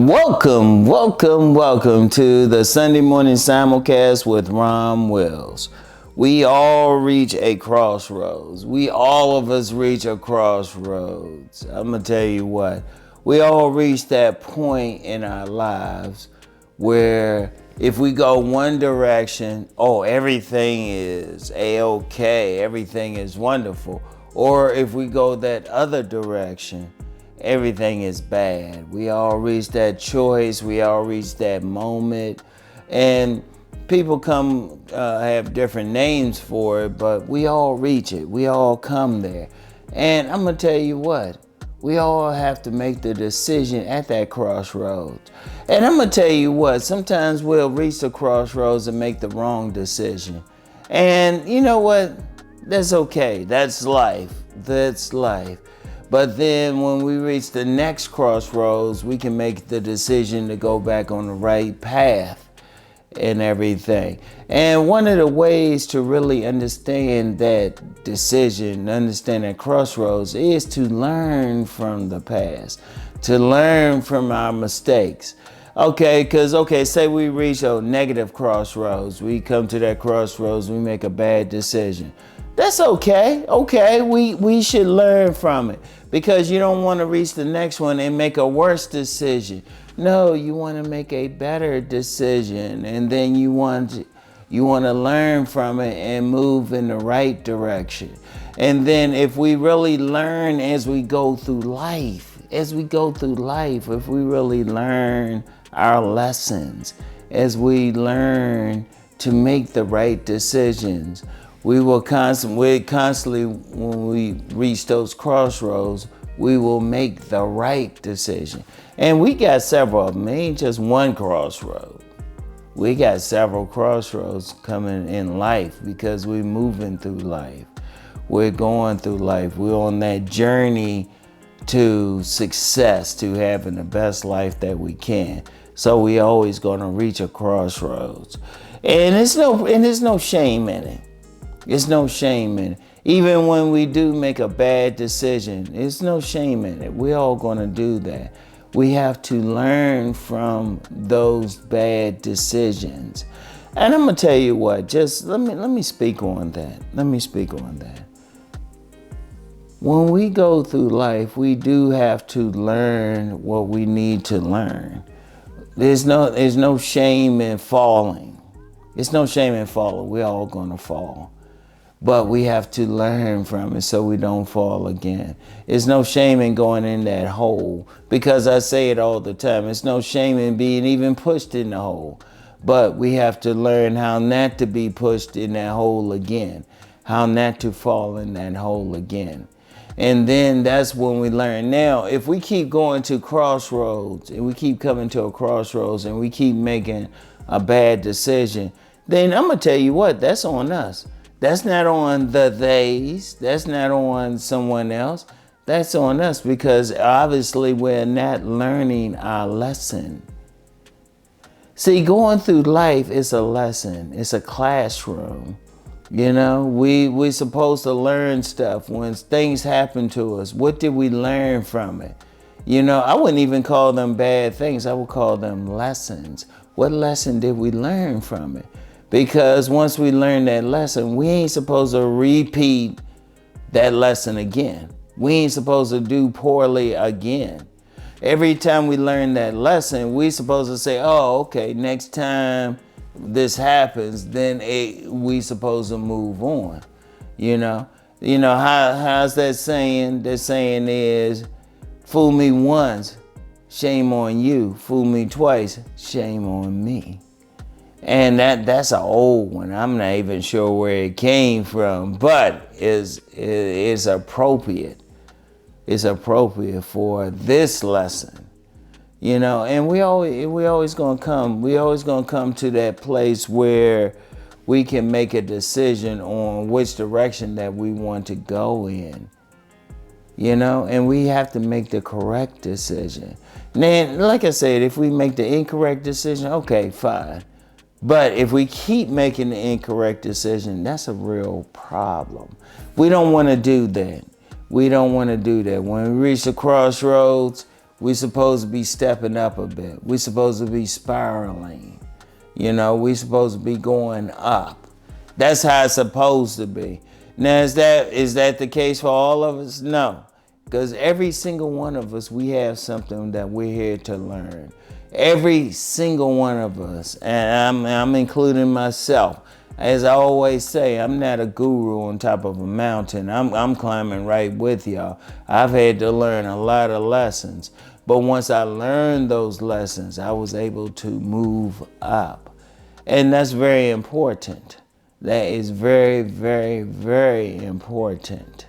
Welcome to the Sunday morning simulcast with Rom Wills. We all reach a crossroads. All of us reach a crossroads. I'm going to tell you what, we all reach that point in our lives where if we go one direction, everything is A-okay, everything is wonderful. Or if we go that other direction, everything is bad. We all reach that choice. We all reach that moment. And people have different names for it, but we all reach it. We all come there. And I'm going to tell you what, we all have to make the decision at that crossroads. And I'm going to tell you what, sometimes we'll reach the crossroads and make the wrong decision. And you know what? That's okay. That's life. That's life. But then when we reach the next crossroads, we can make the decision to go back on the right path and everything. And one of the ways to really understand that decision, understand that crossroads, is to learn from the past, to learn from our mistakes. Say we reach a negative crossroads. We come to that crossroads, we make a bad decision. That's okay. We should learn from it, because you don't want to reach the next one and make a worse decision. No, you want to make a better decision, and then you want to learn from it and move in the right direction. And then if we really learn as we go through life, if we really learn our lessons, as we learn to make the right decisions, we're constantly, when we reach those crossroads, we will make the right decision. And we got several of them. It ain't just one crossroad. We got several crossroads coming in life because we're moving through life. We're going through life. We're on that journey to success, to having the best life that we can. So we always gonna reach a crossroads. And there's no shame in it. There's no shame in it. Even when we do make a bad decision, there's no shame in it. We're all going to do that. We have to learn from those bad decisions. And I'm going to tell you what, just let me speak on that. When we go through life, we do have to learn what we need to learn. There's no shame in falling. There's no shame in falling. We're all going to fall. But we have to learn from it so we don't fall again. There's no shame in going in that hole, because I say it all the time. It's no shame in being even pushed in the hole. But we have to learn how not to be pushed in that hole again, how not to fall in that hole again. And then that's when we learn. Now, if we keep going to crossroads and we keep coming to a crossroads and we keep making a bad decision, then I'm going to tell you what, that's on us. That's not on the theys. That's not on someone else. That's on us, because obviously we're not learning our lesson. See, going through life is a lesson. It's a classroom. You know, we're supposed to learn stuff when things happen to us. What did we learn from it? You know, I wouldn't even call them bad things. I would call them lessons. What lesson did we learn from it? Because once we learn that lesson, we ain't supposed to repeat that lesson again. We ain't supposed to do poorly again. Every time we learn that lesson, we supposed to say, okay, next time this happens, then we supposed to move on. You know how's that saying? The saying is, fool me once, shame on you. Fool me twice, shame on me. And that's an old one. I'm not even sure where it came from, but it's appropriate. It's appropriate for this lesson, you know. And we always gonna come to that place where we can make a decision on which direction that we want to go in, you know. And we have to make the correct decision. Then, like I said, if we make the incorrect decision, okay, fine. But if we keep making the incorrect decision, that's a real problem. We don't want to do that. When we reach the crossroads, We're supposed to be stepping up a bit. We're supposed to be spiraling. You know, we're supposed to be going up. That's how it's supposed to be. Now, is that the case for all of us? No. Because every single one of us, we have something that we're here to learn. Every single one of us, and I'm including myself. As I always say, I'm not a guru on top of a mountain. I'm climbing right with y'all. I've had to learn a lot of lessons. But once I learned those lessons, I was able to move up. And that's very important. That is very, very, very important.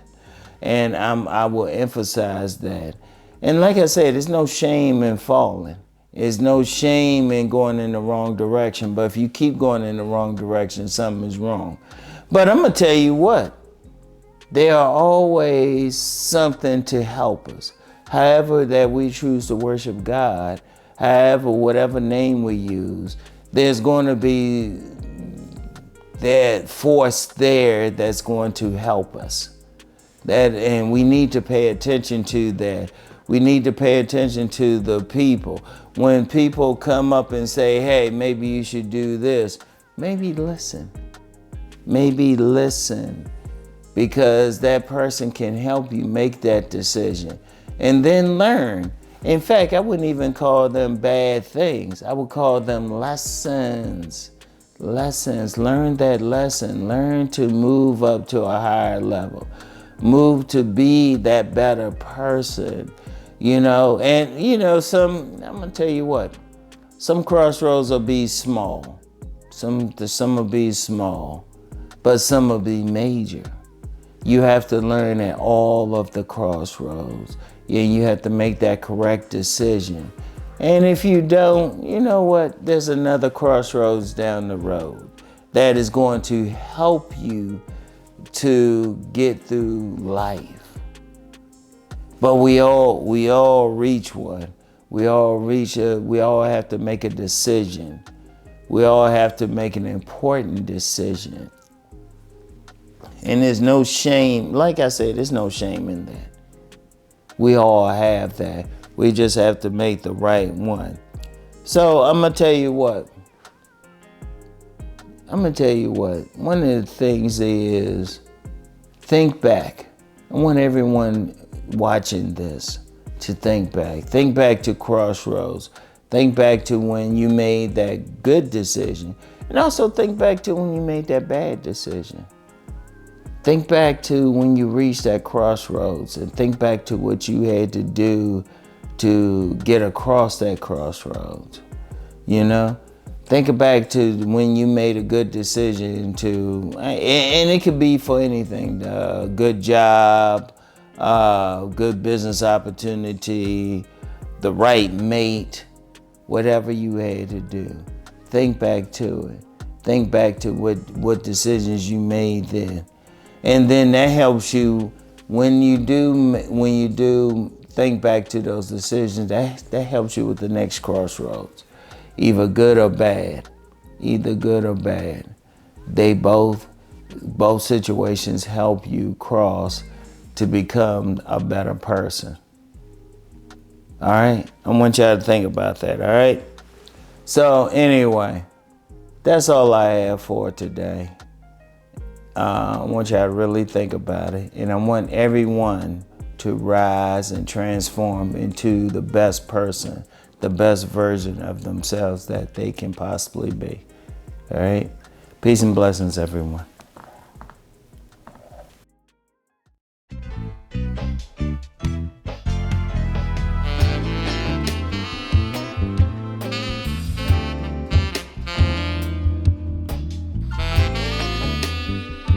And I will emphasize that. And like I said, there's no shame in falling. There's no shame in going in the wrong direction. But if you keep going in the wrong direction, something is wrong. But I'm going to tell you what. There are always something to help us. However that we choose to worship God, however, whatever name we use, there's going to be that force there that's going to help us. And we need to pay attention to that. We need to pay attention to the people. When people come up and say, hey, maybe you should do this, maybe listen. Maybe listen, because that person can help you make that decision and then learn. In fact, I wouldn't even call them bad things. I would call them lessons. Lessons. Learn that lesson. Learn to move up to a higher level. Move to be that better person. You know, and you know, I'm gonna tell you what, some crossroads will be small. Some will be small, but some will be major. You have to learn at all of the crossroads. And you have to make that correct decision. And if you don't, you know what? There's another crossroads down the road that is going to help you to get through life. But we all reach one. We all have to make a decision. We all have to make an important decision. And there's no shame. Like I said, there's no shame in that. We all have that. We just have to make the right one. So I'm going to tell you what. One of the things is think back. I want everyone watching this to think back. Think back to Crossroads. Think back to when you made that good decision. And also think back to when you made that bad decision. Think back to when you reached that crossroads, and think back to what you had to do to get across that crossroads. You know? Think back to when you made a good decision and it could be for anything, good job, good business opportunity, the right mate, whatever you had to do. Think back to it. Think back to what decisions you made then. And then that helps you when you do think back to those decisions, that helps you with the next crossroads. Either good or bad. They both situations help you cross to become a better person. All right? I want y'all to think about that, all right? So anyway, that's all I have for today. I want y'all to really think about it. And I want everyone to rise and transform into the best person, the best version of themselves that they can possibly be. All right? Peace and blessings, everyone.